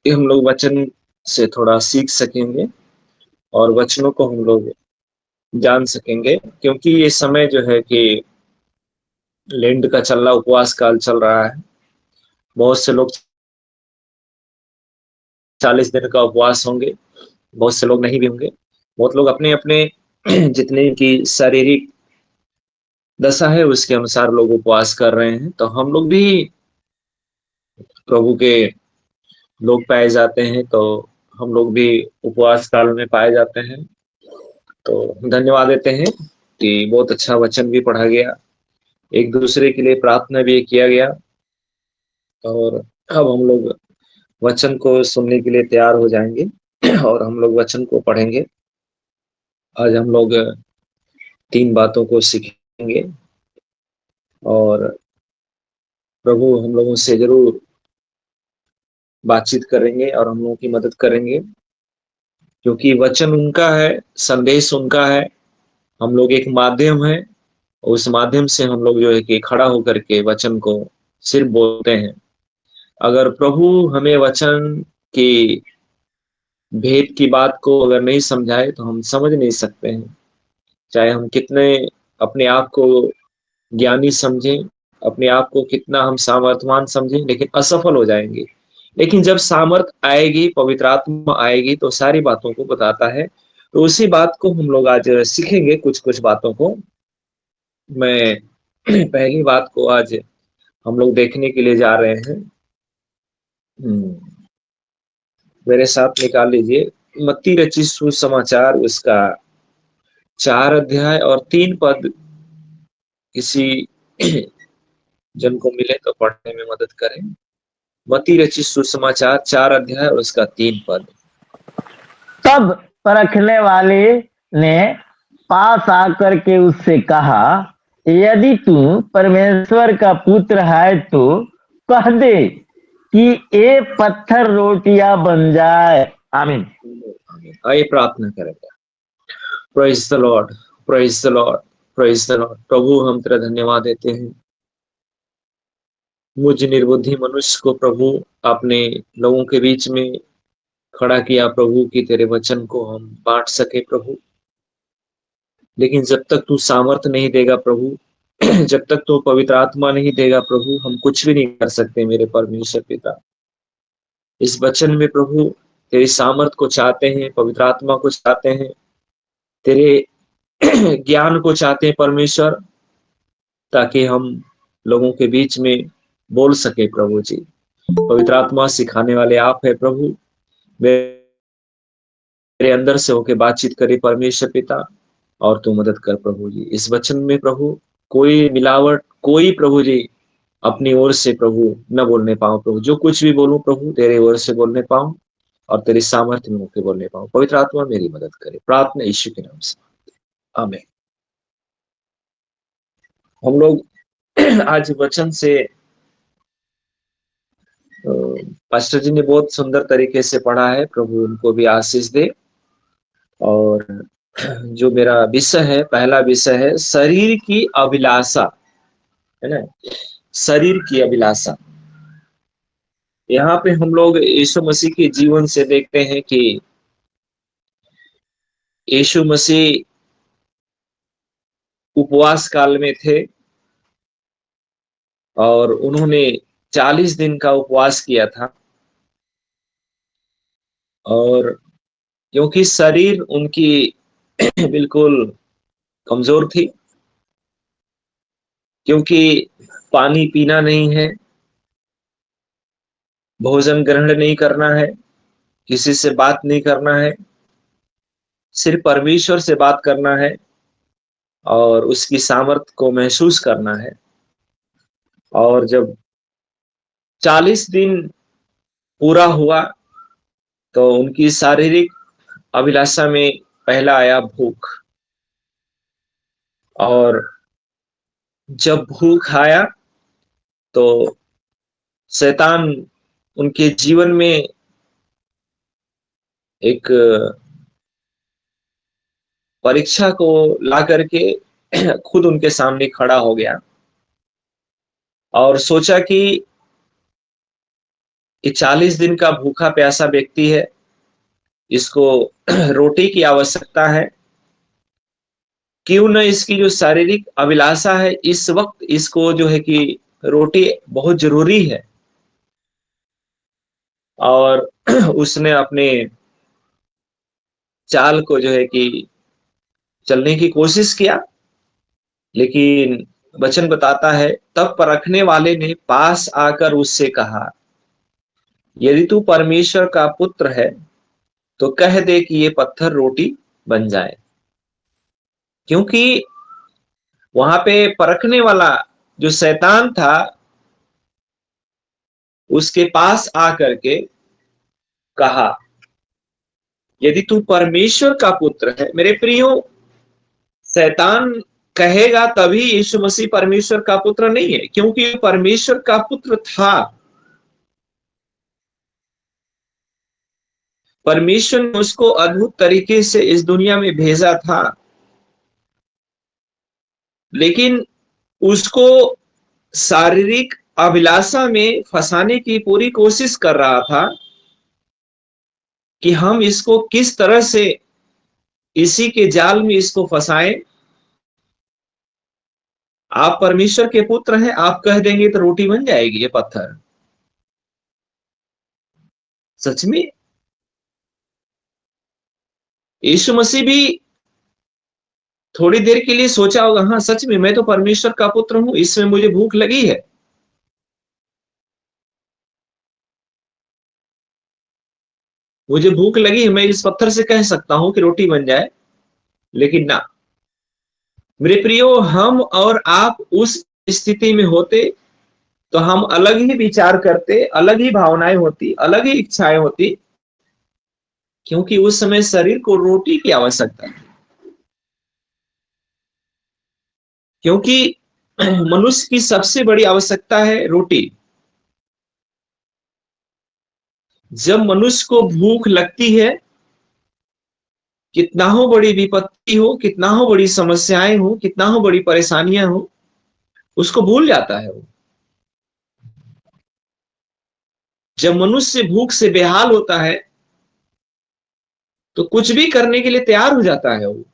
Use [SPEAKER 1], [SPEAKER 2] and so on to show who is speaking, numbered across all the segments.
[SPEAKER 1] कि हम लोग वचन से थोड़ा सीख सकेंगे और वचनों को हम लोग जान सकेंगे, क्योंकि ये समय जो है कि लेंट का चल रहा, उपवास काल चल रहा है। बहुत से लोग 40 दिन का उपवास होंगे, बहुत से लोग नहीं भी होंगे। बहुत लोग अपने अपने जितने की शारीरिक दशा है उसके अनुसार लोग उपवास कर रहे हैं। तो हम लोग भी प्रभु के लोग पाए जाते हैं, तो हम लोग भी उपवास काल में पाए जाते हैं। तो धन्यवाद देते हैं कि बहुत अच्छा वचन भी पढ़ा गया, एक दूसरे के लिए प्रार्थना भी किया गया। और अब हम लोग वचन को सुनने के लिए तैयार हो जाएंगे और हम लोग वचन को पढ़ेंगे। आज हम लोग 3 बातों को सीखेंगे और प्रभु हम लोगों से जरूर बातचीत करेंगे और हम लोगों की मदद करेंगे, क्योंकि वचन उनका है, संदेश उनका है। हम लोग एक माध्यम है, उस माध्यम से हम लोग जो है कि खड़ा होकर के वचन को सिर्फ बोलते हैं। अगर प्रभु हमें वचन की भेद की बात को अगर नहीं समझाए तो हम समझ नहीं सकते हैं। चाहे हम कितने अपने आप को ज्ञानी समझें, अपने आप को कितना हम सामर्थ्यवान समझें, लेकिन असफल हो जाएंगे। लेकिन जब सामर्थ आएगी, पवित्र आत्मा आएगी, तो सारी बातों को बताता है। तो उसी बात को हम लोग आज सीखेंगे, कुछ कुछ बातों को। मैं पहली बात को आज हम लोग देखने के लिए जा रहे हैं। मेरे साथ निकाल लीजिए मत्ती रचित सुसमाचार, उसका 4 अध्याय और 3 पद। किसी जन को मिले तो पढ़ने में मदद करें। मत्ती रचित सुसमाचार 4 अध्याय और उसका 3 पद।
[SPEAKER 2] तब परखने वाले ने पास आकर के उससे कहा, यदि तू परमेश्वर का पुत्र है तो कह दे कि ये पत्थर रोटियां बन जाए। आमीन।
[SPEAKER 1] आइए प्रार्थना करेंगे। Praise the Lord, praise the Lord, praise the Lord. प्रभु हम तेरा धन्यवाद देते हैं, मुझ निर्बुद्धि मनुष्य को प्रभु आपने लोगों के बीच में खड़ा किया प्रभु, कि तेरे वचन को हम बांट सके प्रभु। लेकिन जब तक तू सामर्थ नहीं देगा प्रभु, जब तक तू पवित्र आत्मा नहीं देगा प्रभु, हम कुछ भी नहीं कर सकते मेरे परमेश्वर पिता। इस वचन में प्रभु तेरी सामर्थ को चाहते हैं, पवित्र आत्मा को चाहते हैं, तेरे ज्ञान को चाहते हैं परमेश्वर, ताकि हम लोगों के बीच में बोल सके प्रभु जी। पवित्र आत्मा सिखाने वाले आप है प्रभु, मेरे अंदर से होके बातचीत करे परमेश्वर पिता, और तू मदद कर प्रभु जी। इस वचन में प्रभु कोई मिलावट, कोई प्रभु जी अपनी ओर से प्रभु न बोलने पाऊं प्रभु। जो कुछ भी बोलूं प्रभु तेरे ओर से बोलने पाऊं और तेरी सामर्थ्य में होकर बोलने पाऊं। पवित्र आत्मा मेरी मदद करे, प्रार्थना यीशु के नाम से, आमीन। हम लोग आज वचन से पास्टर जी ने बहुत सुंदर तरीके से पढ़ा है, प्रभु उनको भी आशीष दे। और जो मेरा विषय है, पहला विषय है शरीर की अभिलाषा, है ना, शरीर की अभिलाषा। यहाँ पे हम लोग यीशु मसीह के जीवन से देखते हैं कि यीशु मसीह उपवास काल में थे और उन्होंने 40 दिन का उपवास किया था। और क्योंकि शरीर उनकी बिल्कुल कमजोर थी, क्योंकि पानी पीना नहीं है, भोजन ग्रहण नहीं करना है, किसी से बात नहीं करना है, सिर्फ परमेश्वर से बात करना है और उसकी सामर्थ को महसूस करना है। और जब 40 दिन पूरा हुआ तो उनकी शारीरिक अभिलाषा में पहला आया भूख। और जब भूख आया तो शैतान उनके जीवन में एक परीक्षा को ला करके खुद उनके सामने खड़ा हो गया और सोचा कि ये 40 दिन का भूखा प्यासा व्यक्ति है, इसको रोटी की आवश्यकता है। क्यों न इसकी जो शारीरिक अभिलाषा है, इस वक्त इसको जो है कि रोटी बहुत जरूरी है। और उसने अपने चाल को जो है कि चलने की कोशिश किया, लेकिन वचन बताता है, तब परखने वाले ने पास आकर उससे कहा, यदि तू परमेश्वर का पुत्र है तो कह दे कि ये पत्थर रोटी बन जाए। क्योंकि वहां पे परखने वाला जो शैतान था, उसके पास आकर के कहा, यदि तू परमेश्वर का पुत्र है। मेरे प्रियो, शैतान कहेगा तभी यीशु मसीह परमेश्वर का पुत्र नहीं है, क्योंकि परमेश्वर का पुत्र था। परमेश्वर ने उसको अद्भुत तरीके से इस दुनिया में भेजा था, लेकिन उसको शारीरिक अभिलाषा में फंसाने की पूरी कोशिश कर रहा था कि हम इसको किस तरह से इसी के जाल में इसको फंसाएं। आप परमेश्वर के पुत्र हैं, आप कह देंगे तो रोटी बन जाएगी ये पत्थर। सच में यीशु मसीह भी थोड़ी देर के लिए सोचा होगा, हाँ सच में मैं तो परमेश्वर का पुत्र हूं, इसमें मुझे भूख लगी है। मुझे भूख लगी है, मैं इस पत्थर से कह सकता हूं कि रोटी बन जाए। लेकिन ना, मेरे प्रियो, हम और आप उस स्थिति में होते तो हम अलग ही विचार करते, अलग ही भावनाएं होती, अलग ही इच्छाएं होती, क्योंकि उस समय शरीर को रोटी की आवश्यकता है। क्योंकि मनुष्य की सबसे बड़ी आवश्यकता है रोटी। जब मनुष्य को भूख लगती है, कितना हो बड़ी विपत्ति हो, कितना हो बड़ी समस्याएं हो, कितना हो बड़ी परेशानियां हो, उसको भूल जाता है वो। जब मनुष्य भूख से बेहाल होता है तो कुछ भी करने के लिए तैयार हो जाता है वो।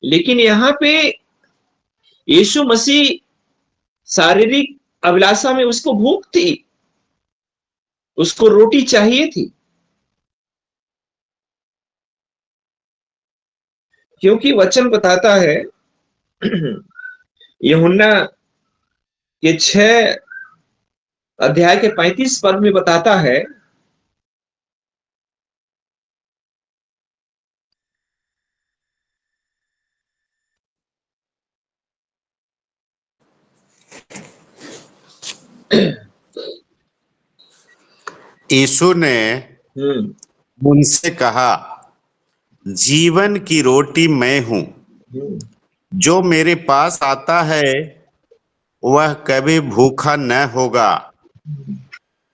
[SPEAKER 1] लेकिन यहां पे यीशु मसीह शारीरिक अभिलाषा में उसको भूख थी, उसको रोटी चाहिए थी। क्योंकि वचन बताता है यूहन्ना के 6 अध्याय के 35 पद में बताता है,
[SPEAKER 3] यीशु ने
[SPEAKER 1] हम्म
[SPEAKER 3] उनसे कहा, जीवन की रोटी मैं हूं, जो मेरे पास आता है वह कभी भूखा न होगा,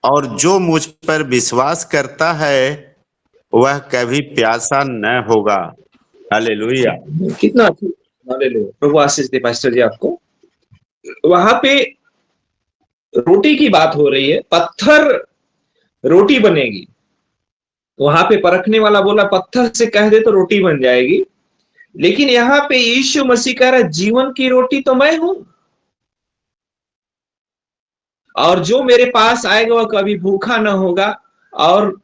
[SPEAKER 3] और जो मुझ पर विश्वास करता है वह कभी प्यासा न होगा। हालेलुया।
[SPEAKER 1] कितना हालेलुया। प्रभु आशीष दे पास्टर जी आपको। वहां पे रोटी की बात हो रही है, पत्थर रोटी बनेगी। वहां पे परखने वाला बोला पत्थर से कह दे तो रोटी बन जाएगी। लेकिन यहां पे यीशु मसीह कह रहा, जीवन की रोटी तो मैं हूं, और जो मेरे पास आएगा वह कभी भूखा ना होगा, और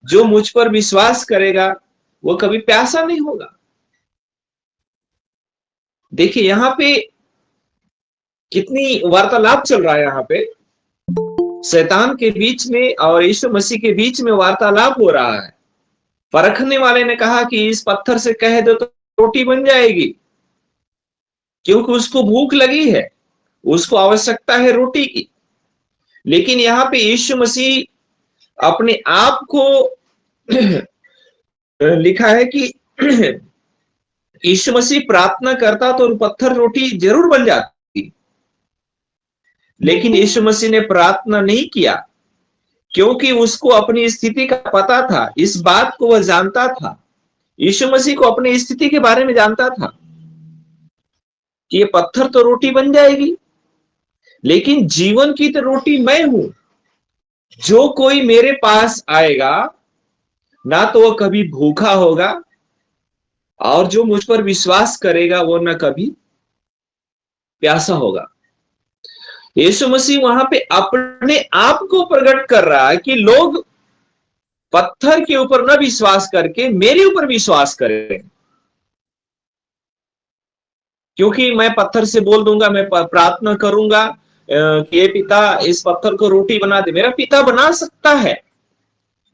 [SPEAKER 1] जो मुझ पर विश्वास करेगा वो कभी प्यासा नहीं होगा। देखिए यहां पे कितनी वार्तालाप चल रहा है। यहां पे शैतान के बीच में और यीशु मसीह के बीच में वार्तालाप हो रहा है। परखने वाले ने कहा कि इस पत्थर से कह दो तो रोटी बन जाएगी, क्योंकि उसको भूख लगी है, उसको आवश्यकता है रोटी की। लेकिन यहां पे यीशु मसीह अपने आप को लिखा है कि यीशु मसीह प्रार्थना करता तो पत्थर रोटी जरूर बन जाती, लेकिन यीशु मसीह ने प्रार्थना नहीं किया, क्योंकि उसको अपनी स्थिति का पता था। इस बात को वह जानता था, यीशु मसीह को अपनी स्थिति के बारे में जानता था कि ये पत्थर तो रोटी बन जाएगी। लेकिन जीवन की तो रोटी मैं हूं। जो कोई मेरे पास आएगा ना तो वह कभी भूखा होगा, और जो मुझ पर विश्वास करेगा वो न कभी प्यासा होगा। यीशु मसीह वहां पे अपने आप को प्रकट कर रहा है कि लोग पत्थर के ऊपर न विश्वास करके मेरे ऊपर विश्वास करें, क्योंकि मैं पत्थर से बोल दूंगा, मैं प्रार्थना करूंगा कि ये पिता इस पत्थर को रोटी बना दे। मेरा पिता बना सकता है,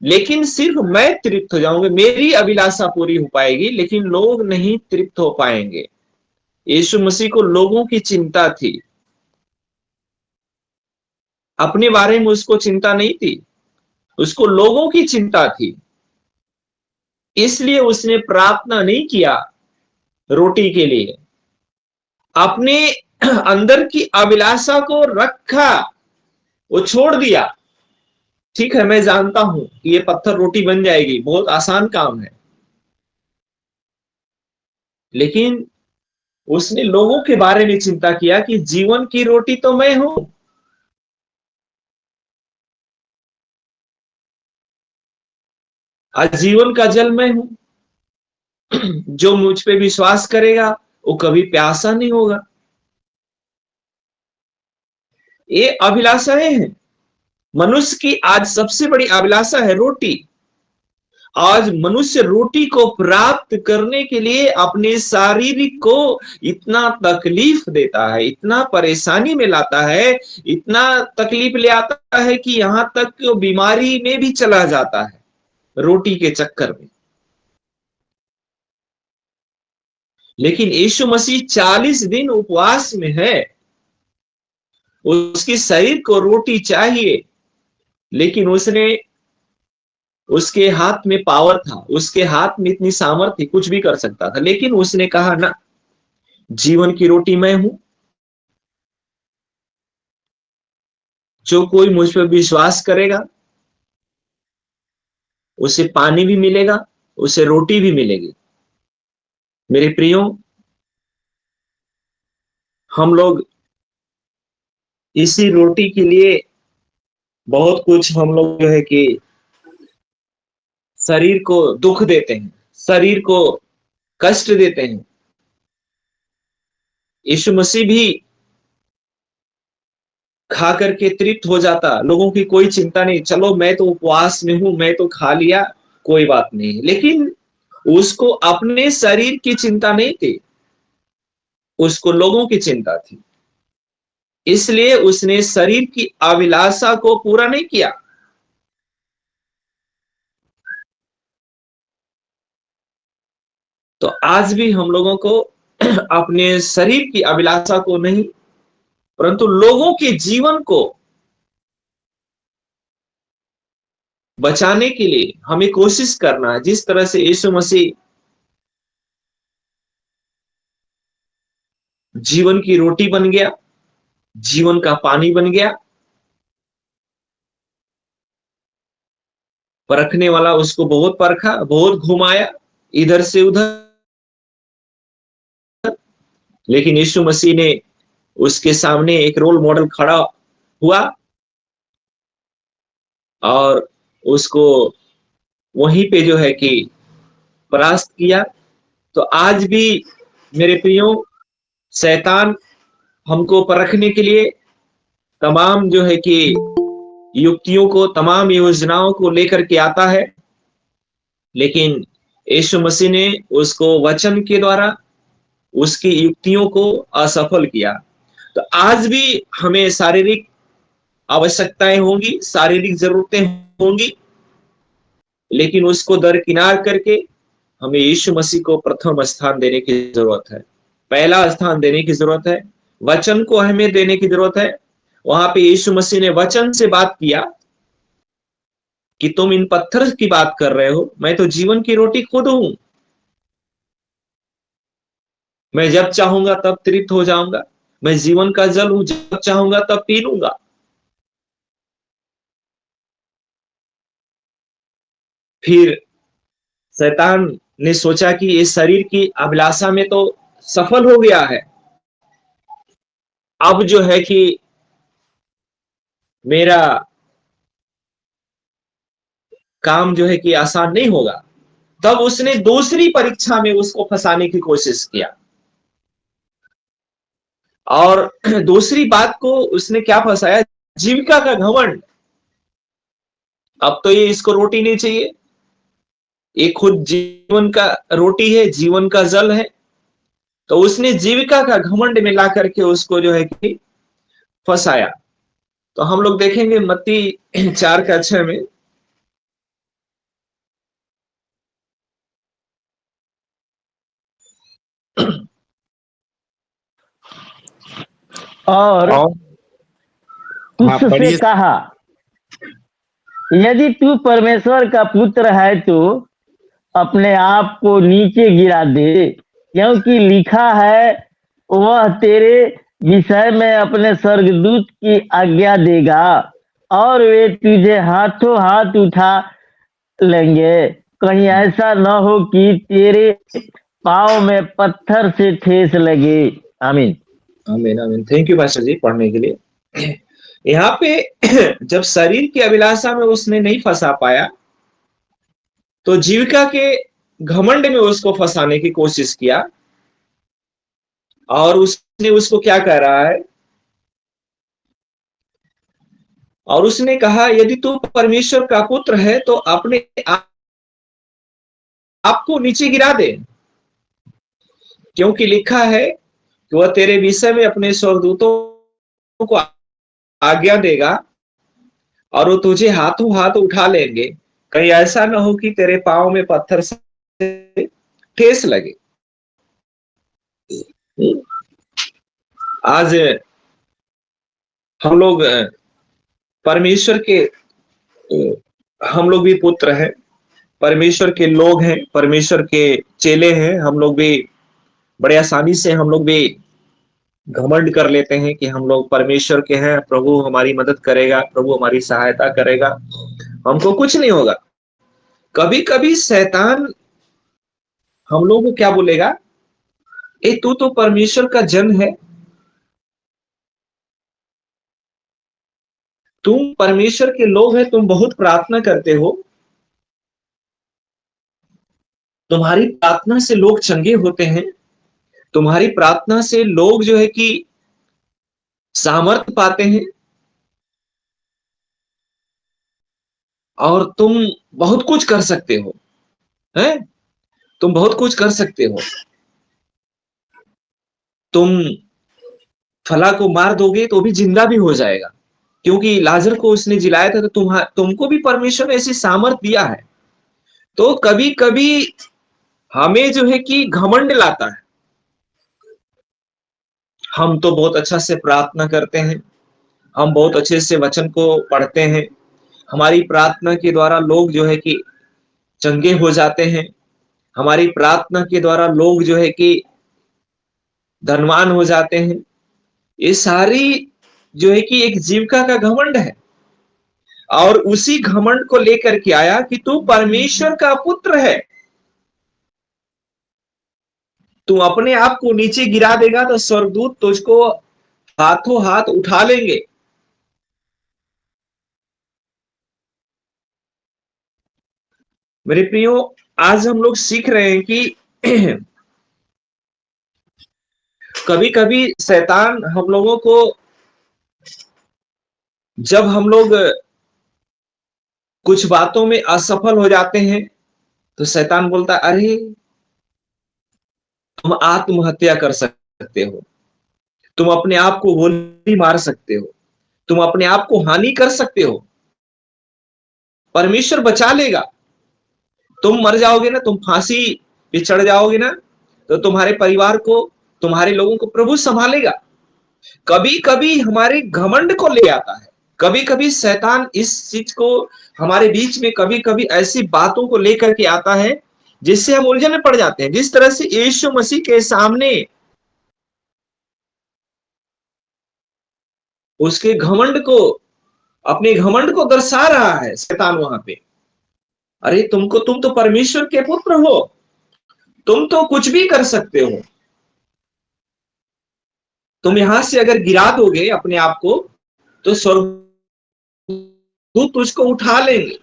[SPEAKER 1] लेकिन सिर्फ मैं तृप्त हो जाऊंगा, मेरी अभिलाषा पूरी हो पाएगी, लेकिन लोग नहीं तृप्त हो पाएंगे। यीशु मसीह को लोगों की चिंता थी, अपने बारे में उसको चिंता नहीं थी, उसको लोगों की चिंता थी। इसलिए उसने प्रार्थना नहीं किया रोटी के लिए, अपने अंदर की अभिलाषा को रखा, वो छोड़ दिया। ठीक है, मैं जानता हूं कि ये पत्थर रोटी बन जाएगी, बहुत आसान काम है, लेकिन उसने लोगों के बारे में चिंता किया कि जीवन की रोटी तो मैं हूं। आजीवन का जल मैं हूं। जो मुझ पे विश्वास करेगा वो कभी प्यासा नहीं होगा। ये अभिलाषाएं हैं। मनुष्य की आज सबसे बड़ी अभिलाषा है रोटी। आज मनुष्य रोटी को प्राप्त करने के लिए अपने शारीरिक को इतना तकलीफ देता है, इतना परेशानी में लाता है, इतना तकलीफ ले आता है कि यहां तक कि वो बीमारी में भी चला जाता है रोटी के चक्कर में। लेकिन यीशु मसीह 40 दिन उपवास में है, उसके शरीर को रोटी चाहिए, लेकिन उसके हाथ में पावर था, उसके हाथ में इतनी सामर्थ्य, कुछ भी कर सकता था, लेकिन उसने कहा ना, जीवन की रोटी मैं हूं। जो कोई मुझ पर विश्वास करेगा उसे पानी भी मिलेगा, उसे रोटी भी मिलेगी। मेरे प्रियो, हम लोग इसी रोटी के लिए बहुत कुछ हम लोग जो है कि शरीर को दुख देते हैं, शरीर को कष्ट देते हैं। यीशु मसीह भी खा करके तृप्त हो जाता, लोगों की कोई चिंता नहीं, चलो मैं तो उपवास में हूं, मैं तो खा लिया, कोई बात नहीं। लेकिन उसको अपने शरीर की चिंता नहीं थी, उसको लोगों की चिंता थी। इसलिए उसने शरीर की अभिलाषा को पूरा नहीं किया। तो आज भी हम लोगों को अपने शरीर की अभिलाषा को नहीं, परंतु लोगों के जीवन को बचाने के लिए हमें कोशिश करना है। जिस तरह से यीशु मसीह जीवन की रोटी बन गया, जीवन का पानी बन गया, परखने वाला उसको बहुत परखा, बहुत घुमाया इधर से उधर, लेकिन यीशु मसीह ने उसके सामने एक रोल मॉडल खड़ा हुआ और उसको वहीं पे जो है कि परास्त किया। तो आज भी मेरे प्रियो, शैतान हमको परखने के लिए तमाम जो है कि युक्तियों को, तमाम योजनाओं को लेकर के आता है, लेकिन यीशु मसीह ने उसको वचन के द्वारा उसकी युक्तियों को असफल किया। तो आज भी हमें शारीरिक आवश्यकताएं होंगी, शारीरिक जरूरतें होंगी, लेकिन उसको दरकिनार करके हमें यीशु मसीह को प्रथम स्थान देने की जरूरत है, पहला स्थान देने की जरूरत है, वचन को अहमियत देने की जरूरत है। वहां पे यीशु मसीह ने वचन से बात किया कि तुम इन पत्थर की बात कर रहे हो, मैं तो जीवन की रोटी खुद हूं। मैं जब चाहूंगा तब तृप्त हो जाऊंगा, मैं जीवन का जल हूं, जब चाहूंगा तब पी लूंगा। फिर शैतान ने सोचा कि इस शरीर की अभिलाषा में तो सफल हो गया है, अब जो है कि मेरा काम जो है कि आसान नहीं होगा। तब उसने दूसरी परीक्षा में उसको फंसाने की कोशिश किया, और दूसरी बात को उसने क्या फंसाया, जीविका का घमंड। अब तो ये इसको रोटी नहीं चाहिए, ये खुद जीवन का रोटी है, जीवन का जल है। तो उसने जीविका का घमंड मिला करके उसको जो है कि फंसाया। तो हम लोग देखेंगे मत्ती 4:6 में,
[SPEAKER 2] और
[SPEAKER 1] और हाँ
[SPEAKER 2] उससे
[SPEAKER 3] पढ़िए।
[SPEAKER 2] कहा, यदि तू परमेश्वर का पुत्र है तो अपने आप को नीचे गिरा दे, क्योंकि लिखा है, वह तेरे विषय में अपने स्वर्गदूत की आज्ञा देगा और वे तुझे हाथों हाथ उठा लेंगे, कहीं ऐसा न हो कि तेरे पाँव में पत्थर से ठेस लगे। आमीन।
[SPEAKER 1] आमीन आमीन। थैंक यू पास्टर जी पढ़ने के लिए। यहाँ पे जब शरीर की अभिलाषा में उसने नहीं फंसा पाया, तो जीविका के घमंड में उसको फंसाने की कोशिश किया, और उसने उसको क्या कह रहा है, और उसने कहा यदि तू परमेश्वर का पुत्र है तो अपने आप को नीचे गिरा दे, क्योंकि लिखा है कि वह तेरे विषय में अपने स्वर्गदूतों को आज्ञा देगा और वो तुझे हाथों हाथ उठा लेंगे, कहीं ऐसा ना हो कि तेरे पांव में पत्थर से ठेस लगे। आज हम लोग परमेश्वर के, हम लोग भी पुत्र हैं, परमेश्वर के लोग हैं, परमेश्वर के चेले हैं। हम लोग भी बड़े आसानी से हम लोग भी घमंड कर लेते हैं कि हम लोग परमेश्वर के हैं, प्रभु हमारी मदद करेगा, प्रभु हमारी सहायता करेगा, हमको कुछ नहीं होगा। कभी कभी शैतान हम लोग को क्या बोलेगा, ए तू तो परमेश्वर का जन है, तुम परमेश्वर के लोग हैं, तुम बहुत प्रार्थना करते हो, तुम्हारी प्रार्थना से लोग चंगे होते हैं, तुम्हारी प्रार्थना से लोग जो है कि सामर्थ पाते हैं, और तुम बहुत कुछ कर सकते हो, हैं? तुम बहुत कुछ कर सकते हो, तुम फला को मार दोगे तो भी जिंदा भी हो जाएगा, क्योंकि लाजर को उसने जिलाया था, तो तुमको भी परमेश्वर ने ऐसी सामर्थ दिया है। तो कभी कभी हमें जो है कि घमंड लाता है। हम तो बहुत अच्छा से प्रार्थना करते हैं, हम बहुत अच्छे से वचन को पढ़ते हैं, हमारी प्रार्थना के द्वारा लोग जो है कि चंगे हो जाते हैं, हमारी प्रार्थना के द्वारा लोग जो है कि धनवान हो जाते हैं। ये सारी जो है कि एक जीविका का घमंड है, और उसी घमंड को लेकर के आया कि तू परमेश्वर का पुत्र है, तू अपने आप को नीचे गिरा देगा तो स्वर्गदूत तुझको हाथों हाथ उठा लेंगे। मेरे प्रियो, आज हम लोग सीख रहे हैं कि कभी कभी शैतान हम लोगों को, जब हम लोग कुछ बातों में असफल हो जाते हैं, तो शैतान बोलता है, अरे तुम आत्महत्या कर सकते हो, तुम अपने आप को गोली मार सकते हो, तुम अपने आप को हानि कर सकते हो, परमेश्वर बचा लेगा। तुम मर जाओगे ना, तुम फांसी पे चढ़ जाओगे ना, तो तुम्हारे परिवार को, तुम्हारे लोगों को प्रभु संभालेगा। कभी कभी हमारे घमंड को ले आता है, कभी कभी शैतान इस चीज को हमारे बीच में, कभी कभी ऐसी बातों को लेकर के आता है जिससे हम उलझन में पड़ जाते हैं। जिस तरह से यीशु मसीह के सामने उसके घमंड को, अपने घमंड को दर्शा रहा है शैतान वहां पे, अरे तुम तो परमेश्वर के पुत्र हो, तुम तो कुछ भी कर सकते हो, तुम यहां से अगर गिरा दोगे अपने आप को तो स्वर्ग तुझको उठा लेंगे।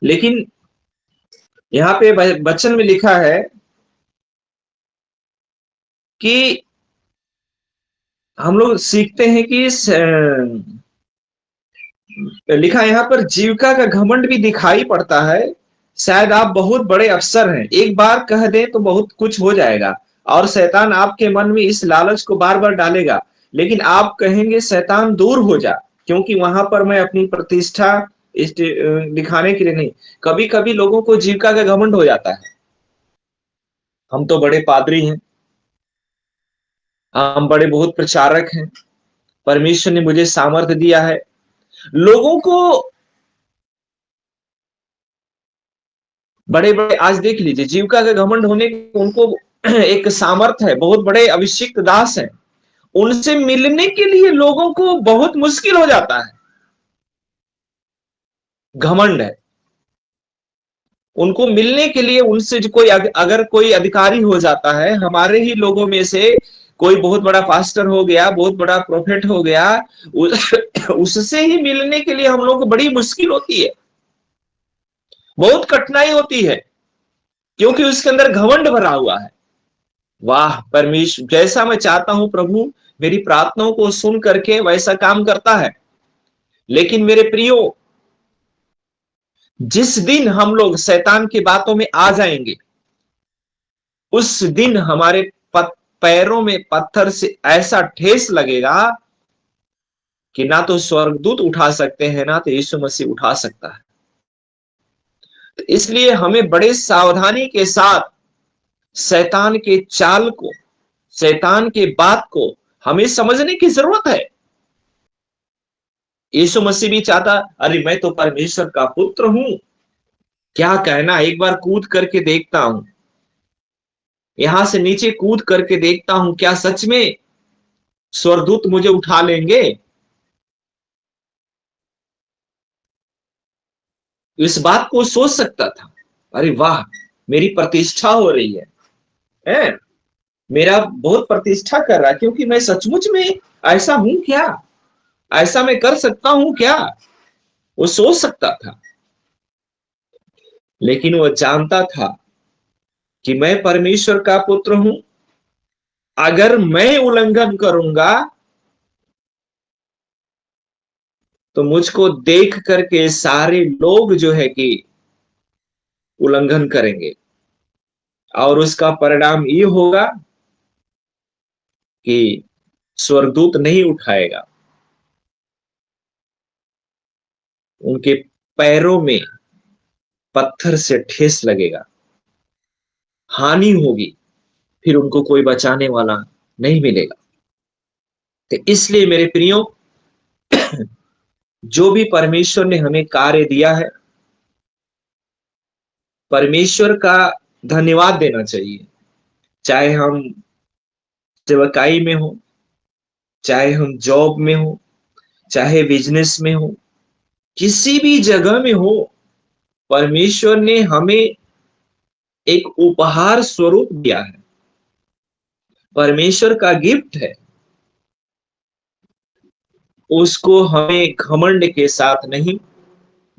[SPEAKER 1] लेकिन यहाँ पे वचन में लिखा है कि हम लोग सीखते हैं कि लिखा यहाँ पर जीविका का घमंड भी दिखाई पड़ता है। शायद आप बहुत बड़े अफसर हैं, एक बार कह दें तो बहुत कुछ हो जाएगा, और शैतान आपके मन में इस लालच को बार बार डालेगा, लेकिन आप कहेंगे शैतान दूर हो जा, क्योंकि वहां पर मैं अपनी प्रतिष्ठा दिखाने के लिए नहीं। कभी कभी लोगों को जीविका का घमंड हो जाता है, हम तो बड़े पादरी हैं, हम बड़े बहुत प्रचारक हैं, परमेश्वर ने मुझे सामर्थ्य दिया है। लोगों को बड़े बड़े, आज देख लीजिए, जीविका का घमंड होने, उनको एक सामर्थ है, बहुत बड़े अभिषिक्त दास हैं, उनसे मिलने के लिए लोगों को बहुत मुश्किल हो जाता है। घमंड है, उनको मिलने के लिए, उनसे जो कोई अगर कोई अधिकारी हो जाता है, हमारे ही लोगों में से कोई बहुत बड़ा पास्टर हो गया, बहुत बड़ा प्रोफेट हो गया, उससे ही मिलने के लिए हम लोग को बड़ी मुश्किल होती है, बहुत कठिनाई होती है, क्योंकि उसके अंदर घमंड भरा हुआ है। वाह परमेश्वर, जैसा मैं चाहता हूं प्रभु मेरी प्रार्थनाओं को सुन करके वैसा काम करता है। लेकिन मेरे प्रियो, जिस दिन हम लोग शैतान की बातों में आ जाएंगे, उस दिन हमारे पैरों में पत्थर से ऐसा ठेस लगेगा कि ना तो स्वर्गदूत उठा सकते हैं, ना तो यीशु मसीह उठा सकता है। तो इसलिए हमें बड़े सावधानी के साथ शैतान के चाल को, शैतान के बात को हमें समझने की जरूरत है। यीशु मसीह भी चाहता, अरे मैं तो परमेश्वर का पुत्र हूं, क्या कहना, एक बार कूद करके देखता हूं, यहां से नीचे कूद करके देखता हूं, क्या सच में स्वर्गदूत मुझे उठा लेंगे। इस बात को सोच सकता था, अरे वाह मेरी प्रतिष्ठा हो रही है? मेरा बहुत प्रतिष्ठा कर रहा है, क्योंकि मैं सचमुच में ऐसा हूं क्या, ऐसा मैं कर सकता हूं क्या, वो सोच सकता था। लेकिन वो जानता था कि मैं परमेश्वर का पुत्र हूं, अगर मैं उल्लंघन करूंगा तो मुझको देख करके सारे लोग जो है कि उल्लंघन करेंगे, और उसका परिणाम ये होगा कि स्वर्गदूत नहीं उठाएगा, उनके पैरों में पत्थर से ठेस लगेगा, हानि होगी, फिर उनको कोई बचाने वाला नहीं मिलेगा। तो इसलिए मेरे प्रियो, जो भी परमेश्वर ने हमें कार्य दिया है, परमेश्वर का धन्यवाद देना चाहिए। चाहे हम सेवकाई में हो, चाहे हम जॉब में हो, चाहे बिजनेस में हो, किसी भी जगह में हो, परमेश्वर ने हमें एक उपहार स्वरूप दिया है, परमेश्वर का गिफ्ट है। उसको हमें घमंड के साथ नहीं,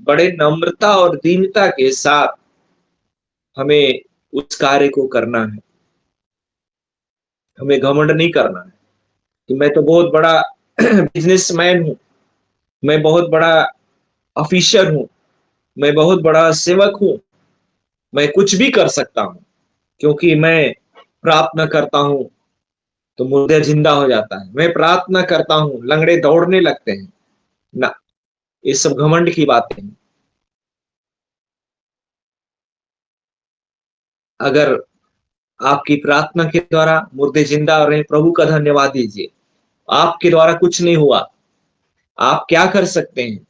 [SPEAKER 1] बड़े नम्रता और दीनता के साथ हमें उस कार्य को करना है। हमें घमंड नहीं करना है कि मैं तो बहुत बड़ा बिजनेसमैन हूं, मैं बहुत बड़ा ऑफिसर हूं, मैं बहुत बड़ा सेवक हूं, मैं कुछ भी कर सकता हूं, क्योंकि मैं प्रार्थना करता हूं तो मुर्दे जिंदा हो जाता है, मैं प्रार्थना करता हूं लंगड़े दौड़ने लगते हैं। ना, ये सब घमंड की बातें हैं। अगर आपकी प्रार्थना के द्वारा मुर्दे जिंदा हो रहे हैं, प्रभु का धन्यवाद दीजिए। आपके द्वारा कुछ नहीं हुआ, आप क्या कर सकते हैं?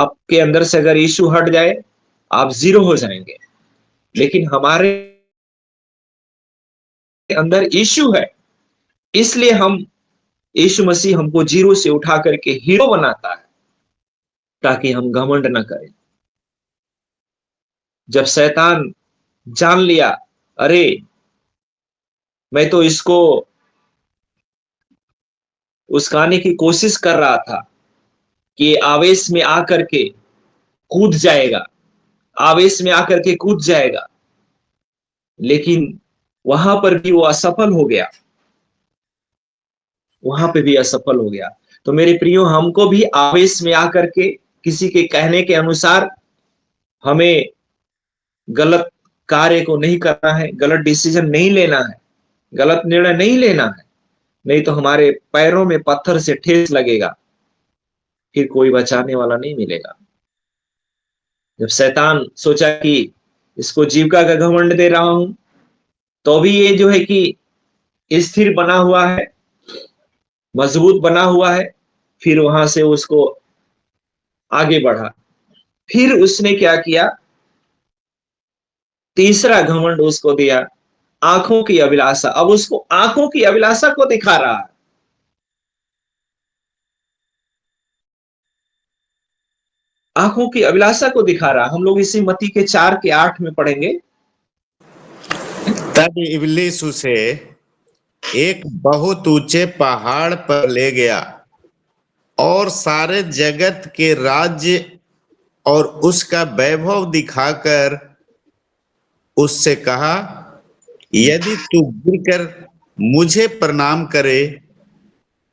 [SPEAKER 1] आपके अंदर से अगर यीशु हट जाए, आप जीरो हो जाएंगे। लेकिन हमारे अंदर यीशु है, इसलिए हम, यीशु मसीह हमको जीरो से उठा करके हीरो बनाता है, ताकि हम घमंड ना करें। जब शैतान जान लिया, अरे मैं तो इसको उस्काने की कोशिश कर रहा था कि आवेश में आकर के कूद जाएगा, आवेश में आकर के कूद जाएगा, लेकिन वहां पर भी वो असफल हो गया, वहां पे भी असफल हो गया। तो मेरे प्रियो, हमको भी आवेश में आकर के किसी के कहने के अनुसार हमें गलत कार्य को नहीं करना है, गलत डिसीजन नहीं लेना है, गलत निर्णय नहीं लेना है, नहीं तो हमारे पैरों में पत्थर से ठेस लगेगा, फिर कोई बचाने वाला नहीं मिलेगा। जब शैतान सोचा कि इसको जीविका का घमंड दे रहा हूं, तो भी ये जो है कि स्थिर बना हुआ है, मजबूत बना हुआ है, फिर वहां से उसको आगे बढ़ा। फिर उसने क्या किया, तीसरा घमंड उसको दिया, आंखों की अभिलाषा। अब उसको आंखों की अभिलाषा को दिखा रहा है। आंखों की अभिलाषा को दिखा रहा। हम लोग इसी मत्ती के 4:8 में पढ़ेंगे।
[SPEAKER 3] तब इब्लीस उसे एक बहुत ऊंचे पहाड़ पर ले गया और सारे जगत के राज्य और उसका वैभव दिखाकर उससे कहा, यदि तू गिरकर मुझे प्रणाम करे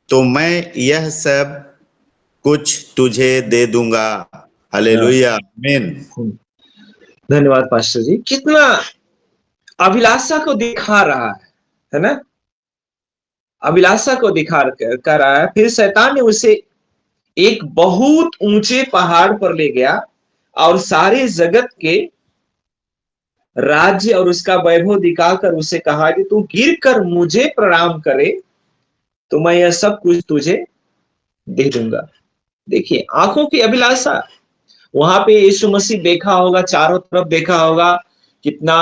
[SPEAKER 3] तो मैं यह सब कुछ तुझे दे दूंगा। हालेलुया, आमीन।
[SPEAKER 1] धन्यवाद पास्टर जी। कितना अभिलाषा को दिखा रहा है ना, अभिलाषा को दिखा कर रहा है। फिर शैतान ने उसे एक बहुत ऊंचे पहाड़ पर ले गया और सारे जगत के राज्य और उसका वैभव दिखाकर उसे कहा कि तू गिर कर मुझे प्रणाम करे तो मैं यह सब कुछ तुझे दे दूंगा। देखिए, आंखों की अभिलाषा। वहां पे यीशु मसीह देखा होगा, चारों तरफ देखा होगा, कितना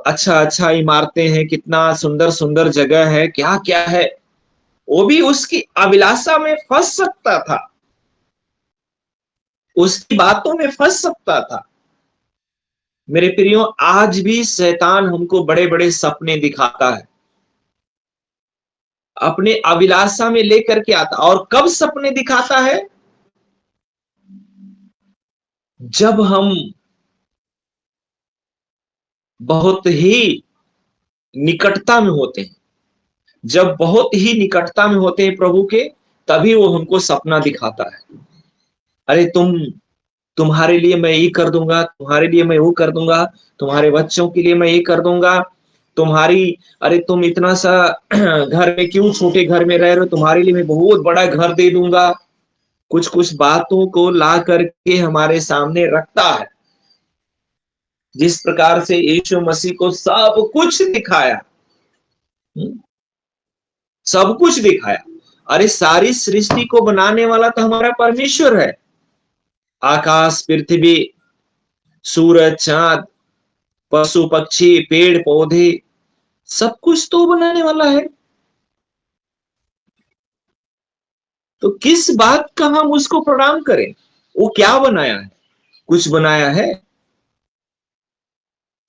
[SPEAKER 1] अच्छा अच्छा इमारतें हैं, कितना सुंदर सुंदर जगह है, क्या क्या है। वो भी उसकी अभिलाषा में फंस सकता था, उसकी बातों में फंस सकता था। मेरे प्रियो, आज भी शैतान हमको बड़े बड़े सपने दिखाता है, अपने अभिलाषा में लेकर के आता। और कब सपने दिखाता है? जब हम बहुत ही निकटता में होते हैं, जब बहुत ही निकटता में होते हैं प्रभु के, तभी वो हमको सपना दिखाता है। अरे तुम्हारे लिए मैं ये कर दूंगा, तुम्हारे लिए मैं वो कर दूंगा, तुम्हारे बच्चों के लिए मैं ये कर दूंगा, तुम्हारी, अरे तुम इतना सा घर में क्यों, छोटे घर में रह रहे हो, तुम्हारे लिए मैं बहुत बड़ा घर दे दूंगा। कुछ कुछ बातों को ला करके हमारे सामने रखता है। जिस प्रकार से यीशु मसीह को सब कुछ दिखाया, सब कुछ दिखाया। अरे सारी सृष्टि को बनाने वाला तो हमारा परमेश्वर है। आकाश, पृथ्वी, सूरज, चांद, पशु पक्षी, पेड़ पौधे, सब कुछ तो बनाने वाला है। तो किस बात का हम उसको प्रणाम करें? वो क्या बनाया है? कुछ बनाया है?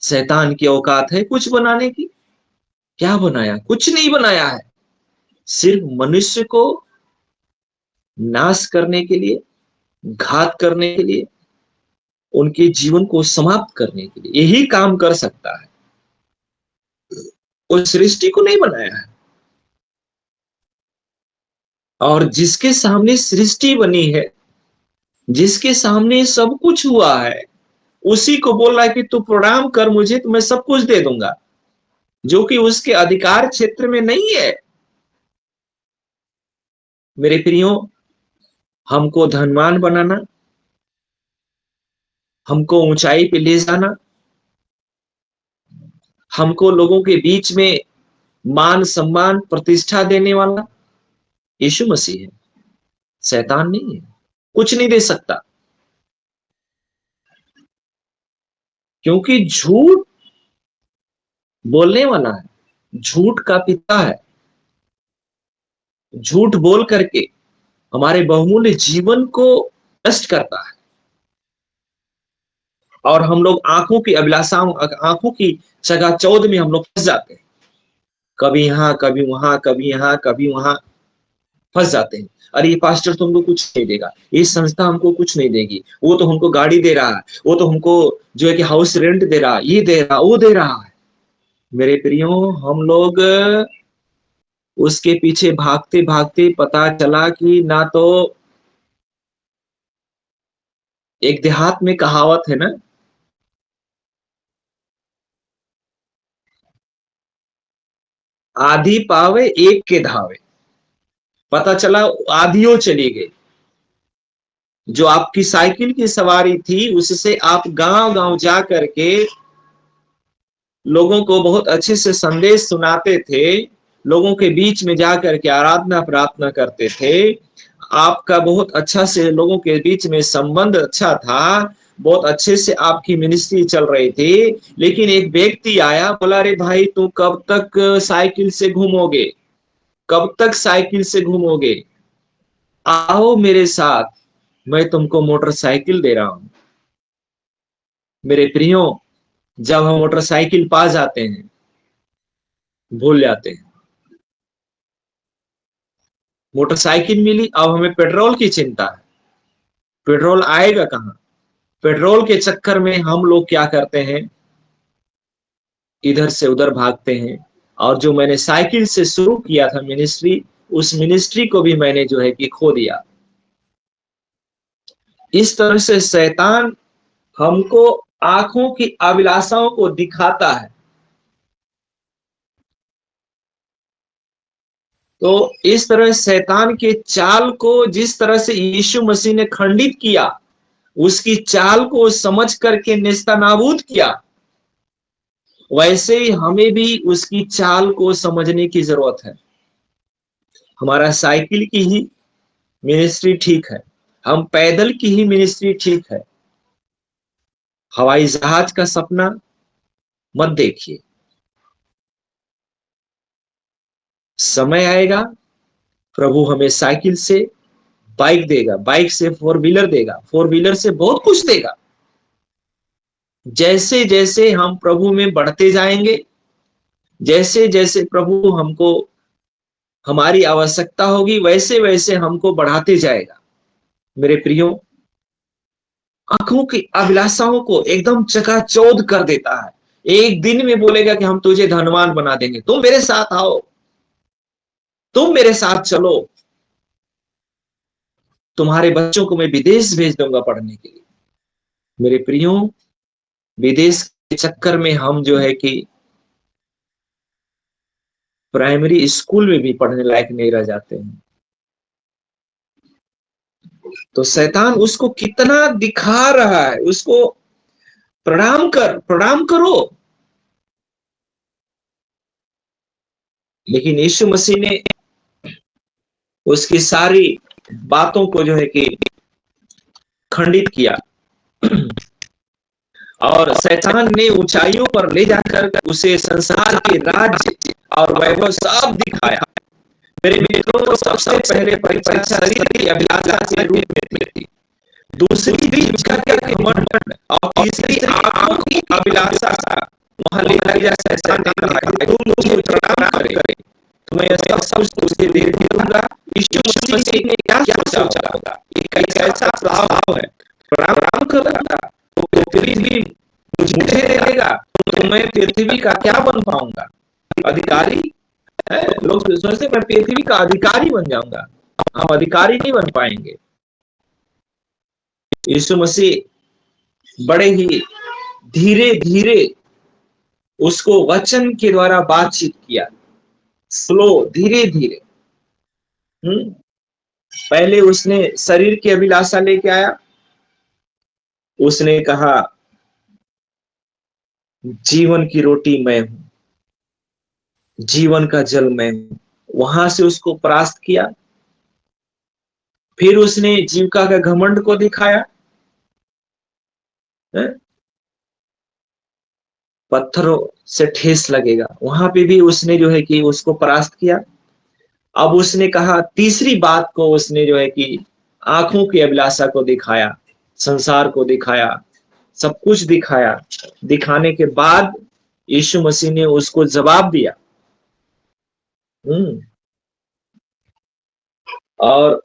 [SPEAKER 1] शैतान की औकात है कुछ बनाने की? क्या बनाया? कुछ नहीं बनाया है। सिर्फ मनुष्य को नाश करने के लिए, घात करने के लिए, उनके जीवन को समाप्त करने के लिए यही काम कर सकता है। उस सृष्टि को नहीं बनाया है। और जिसके सामने सृष्टि बनी है, जिसके सामने सब कुछ हुआ है, उसी को बोल रहा है कि तू प्रणाम कर मुझे तो मैं सब कुछ दे दूंगा, जो कि उसके अधिकार क्षेत्र में नहीं है। मेरे प्रियो, हमको धनवान बनाना, हमको ऊंचाई पे ले जाना, हमको लोगों के बीच में मान सम्मान प्रतिष्ठा देने वाला यीशु मसीह है, शैतान नहीं है। कुछ नहीं दे सकता, क्योंकि झूठ बोलने वाला है, झूठ का पिता है। झूठ बोल करके हमारे बहुमूल्य जीवन को नष्ट करता है। और हम लोग आंखों की अभिलाषाओं, आंखों की चकाचौंध में हम लोग फंस जाते हैं, कभी यहां कभी वहां, कभी यहां कभी वहां। फंस जाते हैं। अरे ये पास्टर तो हमको कुछ नहीं देगा, ये संस्था हमको कुछ नहीं देगी, वो तो हमको गाड़ी दे रहा है, वो तो हमको जो है कि हाउस रेंट दे रहा है, ये दे रहा, वो दे रहा है। मेरे प्रियो, हम लोग उसके पीछे भागते भागते पता चला कि ना तो एक देहात में कहावत है ना, आधी पावे एक के धावे। पता चला आधियों चली गई। जो आपकी साइकिल की सवारी थी उससे आप गांव गांव जा करके लोगों को बहुत अच्छे से संदेश सुनाते थे, लोगों के बीच में जा करके आराधना प्रार्थना करते थे, आपका बहुत अच्छा से लोगों के बीच में संबंध अच्छा था, बहुत अच्छे से आपकी मिनिस्ट्री चल रही थी। लेकिन एक व्यक्ति आया, बोला अरे भाई तू कब तक साइकिल से घूमोगे, कब तक साइकिल से घूमोगे, आओ मेरे साथ, मैं तुमको मोटरसाइकिल दे रहा हूं। मेरे प्रियो, जब हम मोटरसाइकिल पा जाते हैं भूल जाते हैं। मोटरसाइकिल मिली, अब हमें पेट्रोल की चिंता है, पेट्रोल आएगा कहाँ। पेट्रोल के चक्कर में हम लोग क्या करते हैं, इधर से उधर भागते हैं। और जो मैंने साइकिल से शुरू किया था मिनिस्ट्री, उस मिनिस्ट्री को भी मैंने जो है कि खो दिया। इस तरह से शैतान हमको आंखों की अभिलाषाओं को दिखाता है। तो इस तरह शैतान के चाल को जिस तरह से यीशु मसीह ने खंडित किया, उसकी चाल को समझ करके नेस्तनाबूद किया, वैसे ही हमें भी उसकी चाल को समझने की जरूरत है। हमारा साइकिल की ही मिनिस्ट्री ठीक है, हम पैदल की ही मिनिस्ट्री ठीक है। हवाई जहाज का सपना मत देखिए। समय आएगा, प्रभु हमें साइकिल से बाइक देगा, बाइक से फोर व्हीलर देगा, फोर व्हीलर से बहुत कुछ देगा। जैसे जैसे हम प्रभु में बढ़ते जाएंगे, जैसे जैसे प्रभु हमको हमारी आवश्यकता होगी, वैसे वैसे हमको बढ़ाते जाएगा। मेरे प्रियो, आंखों की अभिलाषाओं को एकदम चकाचौंध कर देता है। एक दिन में बोलेगा कि हम तुझे धनवान बना देंगे, तुम मेरे साथ आओ, तुम मेरे साथ चलो, तुम्हारे बच्चों को मैं विदेश भेज दूंगा पढ़ने के लिए। मेरे प्रियो, विदेश के चक्कर में हम जो है कि प्राइमरी स्कूल में भी पढ़ने लायक नहीं रह जाते हैं। तो शैतान उसको कितना दिखा रहा है, उसको प्रणाम कर, प्रणाम करो। लेकिन यीशु मसीह ने उसकी सारी बातों को जो है कि खंडित किया और शैतान ने ऊंचाइयों पर ले जाकर उसे संसार के राज्य और वैभव सब दिखाया। मेरे मित्रों, सबसे पहले परीक्षा शरीर की अभिलाषा के रूप में थी, दूसरी जीविका का घमंड और तीसरी आंखों की अभिलाषा का वहां ले जाकर शैतान ने कहा कि तुम मुझे प्रणाम करे तो मैं सब कुछ तुझे दे दूंगा। यीशु मसीह ने क्या सोचा होगा, ये कैसा स्वभाव है, प्रणाम करूंगा तो पृथ्वी मुझे दे देगा, तो मैं पृथ्वी का क्या बन पाऊंगा, अधिकारी है। लोग सोचते मैं पृथ्वी का अधिकारी बन जाऊंगा, हम अधिकारी नहीं बन पाएंगे। यीशु मसीह बड़े ही धीरे धीरे उसको वचन के द्वारा बातचीत किया, स्लो, धीरे धीरे। पहले उसने शरीर की अभिलाषा लेके आया, उसने कहा जीवन की रोटी मैं हूं, जीवन का जल मैं हूं, वहां से उसको परास्त किया। फिर उसने जीविका का घमंड को दिखाया, पत्थरों से ठेस लगेगा, वहां पे भी उसने जो है कि उसको परास्त किया। अब उसने कहा, तीसरी बात को उसने जो है कि आंखों की अभिलाषा को दिखाया, संसार को दिखाया, सब कुछ दिखाया। दिखाने के बाद यीशु मसीह ने उसको जवाब दिया। और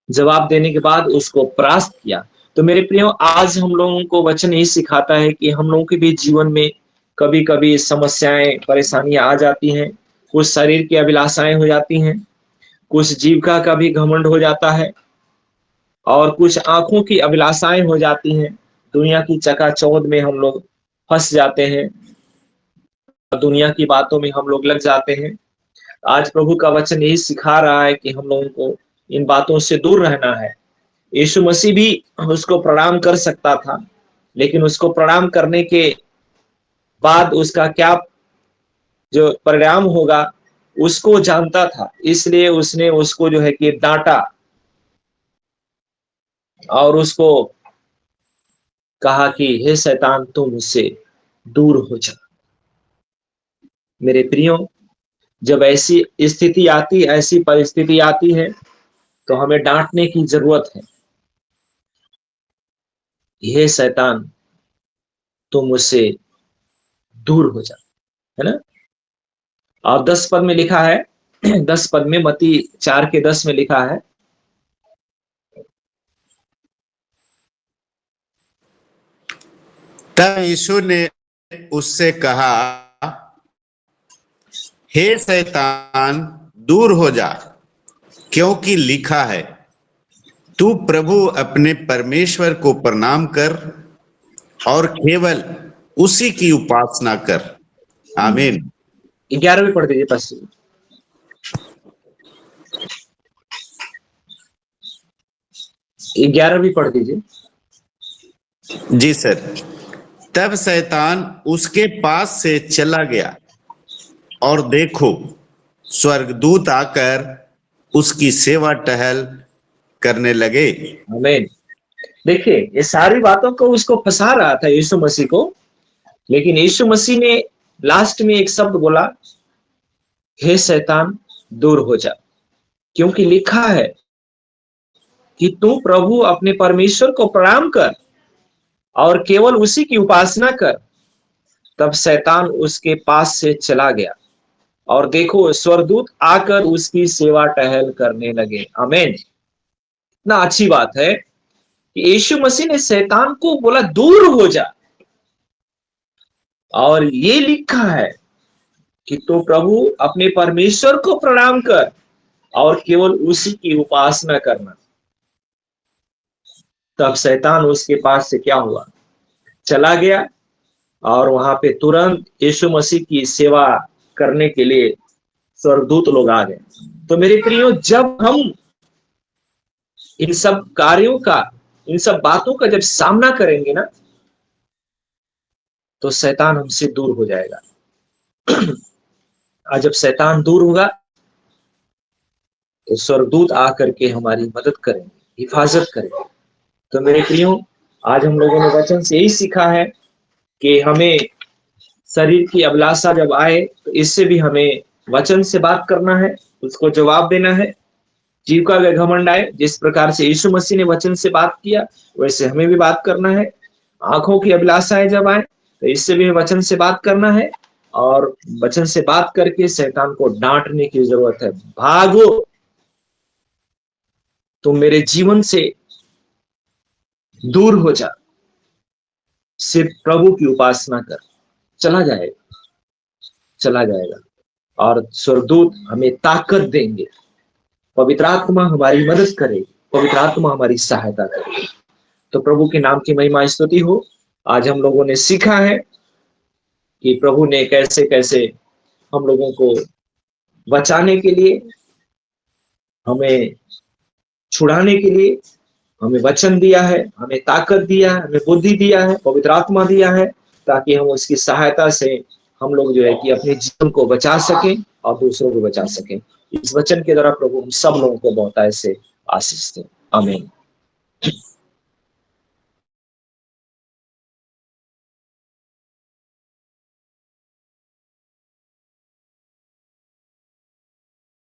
[SPEAKER 1] जवाब देने के बाद उसको परास्त किया। तो मेरे प्रियो, आज हम लोगों को वचन यही सिखाता है कि हम लोगों के भी जीवन में कभी कभी समस्याएं, परेशानियां आ जाती हैं। कुछ शरीर की अभिलाषाएं हो जाती हैं, कुछ जीविका का भी घमंड हो जाता है, और कुछ आंखों की अभिलाषाएं हो जाती हैं। दुनिया की चकाचौंध में हम लोग फंस जाते हैं, दुनिया की बातों में हम लोग लग जाते हैं। आज प्रभु का वचन यही सिखा रहा है कि हम लोगों को इन बातों से दूर रहना है। यीशु मसीह भी उसको प्रणाम कर सकता था, लेकिन उसको प्रणाम करने के बाद उसका क्या जो परिणाम होगा उसको जानता था, इसलिए उसने उसको जो है कि डांटा और उसको कहा कि हे शैतान, तुम मुझसे दूर हो जा। मेरे प्रियो, जब ऐसी स्थिति आती, ऐसी परिस्थिति आती है, तो हमें डांटने की जरूरत है। हे शैतान, तुम मुझसे दूर हो जा, है ना। और 10 पद में लिखा है, 10 पद में, मत्ती 4:10 में लिखा है,
[SPEAKER 3] तब यीशु ने उससे कहा, हे शैतान, दूर हो जा, क्योंकि लिखा है, तू प्रभु अपने परमेश्वर को प्रणाम कर और केवल उसी की उपासना कर। आमीन।
[SPEAKER 1] 11वीं पढ़ दीजिए बस। 11वीं पढ़ दीजिए।
[SPEAKER 3] जी सर। तब शैतान उसके पास से चला गया, और देखो, स्वर्गदूत आकर उसकी सेवा टहल करने लगे।
[SPEAKER 1] आमीन। देखिए, ये सारी बातों को उसको फंसा रहा था यीशु मसीह को, लेकिन यीशु मसीह ने लास्ट में एक शब्द बोला, हे शैतान, दूर हो जा, क्योंकि लिखा है कि तू प्रभु अपने परमेश्वर को प्रणाम कर और केवल उसी की उपासना कर। तब शैतान उसके पास से चला गया, और देखो, स्वर्गदूत आकर उसकी सेवा टहल करने लगे। आमीन। इतना अच्छी बात है कि यीशु मसीह ने शैतान को बोला दूर हो जा, और ये लिखा है कि तो प्रभु अपने परमेश्वर को प्रणाम कर और केवल उसी की उपासना करना। तब शैतान उसके पास से क्या हुआ, चला गया, और वहां पे तुरंत यीशु मसीह की सेवा करने के लिए स्वर्गदूत लोग आ गए। तो मेरे प्रियो, जब हम इन सब कार्यों का, इन सब बातों का जब सामना करेंगे ना, तो शैतान हमसे दूर हो जाएगा। और जब शैतान दूर होगा, तो स्वर्गदूत आकर के हमारी मदद करेंगे, हिफाजत करेंगे। तो मेरे प्रियो, आज हम लोगों ने वचन से यही सीखा है कि हमें शरीर की अभिलाषा जब आए, तो इससे भी हमें वचन से बात करना है, उसको जवाब देना है। जीविका का घमंड आए, जिस प्रकार से यीशु मसीह ने वचन से बात किया, वैसे हमें भी बात करना है। आंखों की अभिलाषाएं जब आए, तो इससे भी वचन से बात करना है, और वचन से बात करके शैतान को डांटने की जरूरत है। भागो, तुम मेरे जीवन से दूर हो जा, सिर्फ प्रभु की उपासना कर। चला जाएगा, चला जाएगा, और स्वर्गदूत हमें ताकत देंगे। पवित्र आत्मा हमारी मदद करेगी, पवित्र आत्मा हमारी सहायता करेगी। तो प्रभु के नाम की महिमा स्तुति हो। आज हम लोगों ने सीखा है कि प्रभु ने कैसे कैसे हम लोगों को बचाने के लिए, हमें छुड़ाने के लिए हमें वचन दिया है, हमें ताकत दिया है, हमें बुद्धि दिया है, पवित्र आत्मा दिया है, ताकि हम उसकी सहायता से हम लोग जो है कि अपने जीवन को बचा सकें और दूसरों को बचा सकें। इस वचन के द्वारा प्रभु हम सब लोगों को बहुत ऐसे आशीष दें। आमीन।